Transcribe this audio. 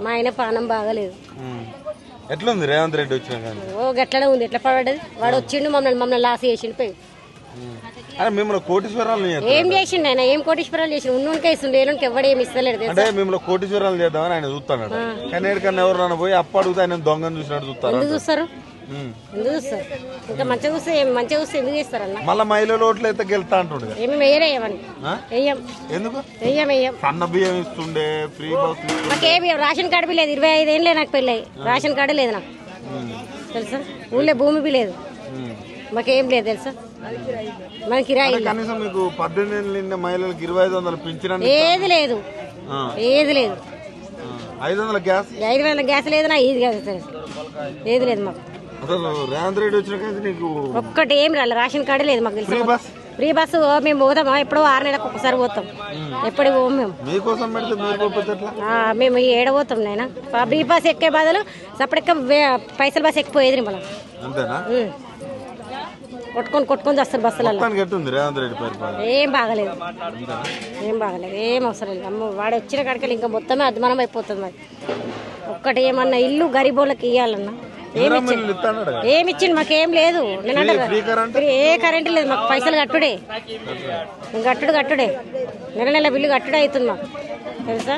మా ఆయన పానం బాగలేదు. ఎట్లుంది రేవంత్ రెడ్డి వచ్చినా? ఓ గట్లనే ఉంది. ఎట్లా పడది? వాడు వచ్చిండు మమ్మల్ని లాస్ చేసిండు పోయి. మిమ్మల్ని కోటీశ్వరాలు ఏం చేసిండు ఆయన? ఏం కోటీశ్వరాలు చేసిండు? ఉన్నోనికే ఇస్తుండే, ఏలోనికి ఎవడు ఏమి ఇస్తలేడు. అంటే మిమ్మల్ని కోటీశ్వరాలు చేద్దామని ఆయన చూస్తాడు. కానీ ఎక్కడన్నా ఎవరన్నా పోయి అప్పు అడిగితే ఆయన దొంగను చూసినట్టు చూస్తారు. ఎందుకు చూస్తారు? ఎందుకు చూస్తారు? ఇంకా మంచిగా చూస్తే ఎందుకు చేస్తారన్న? మళ్ళీ మహిళలు ఓట్లు అయితే గెలుతా అంటుండే. ఏమి వేయరేయమని వెయ్యం. ఎందుకు వెయ్యం? సన్న బియ్యం ఇస్తుండే, ఫ్రీ బస్. నాకేమి రేషన్ కార్డు బి లేదు. 25 ఏళ్ళే నాకు పెళ్ళి. రేషన్ కార్డు లేదు నాకు, తెలుసా? ఊళ్ళో భూమి బి లేదు, మాకేం లేదు తెలుసా? మన కిరాయి కనీసం మీకు 18 ఏళ్ళు నిండిన మహిళలకు 2500 పింఛన్ ఏది లేదు, ఏది లేదు. 500 గ్యాస్, 500 గ్యాస్ లేదు. నా ఇది కాదు, ఏది లేదు మాకు. అసలు రేవంత్ రెడ్డి వచ్చిన కానీ నీకు ఒక్కటి ఏం రాలేదు. రేషన్ కార్డు లేదు మాకు, తెలుసు? ఫ్రీ బస్సు మేము పోతామా? ఎప్పుడో 6 నెలలకు ఒకసారి పోతాం. ఎప్పుడు పోము మేము. మీకోసం పెడితే మేము ఏడ పోతాం నైనా. ఫ్రీ బస్ ఎక్కే బదులు సపరేట్గా పైసలు బస్సు ఎక్కిపోయేది మనం. అంతేనా? కొట్టుకొని వస్తారు బస్సులలో. ఏం బాగలేదు, ఏం బాగలేదు, ఏం అవసరం లేదు. అమ్మ వాడు వచ్చిన కాడికి ఇంకా మొత్తమే అధ్వానం అయిపోతుంది. మరి ఒక్కటి ఏమన్నా ఇల్లు గరీబోళ్ళకి ఇవ్వాలన్నా ఏమిచ్చింది? మాకేం లేదు. నేను అంటే ఏ కరెంట్ లేదు మాకు. పైసలు కట్టుడే, కట్టుడే. నెల బిల్లు కట్టుడే అవుతుంది మాకు, తెలుసా?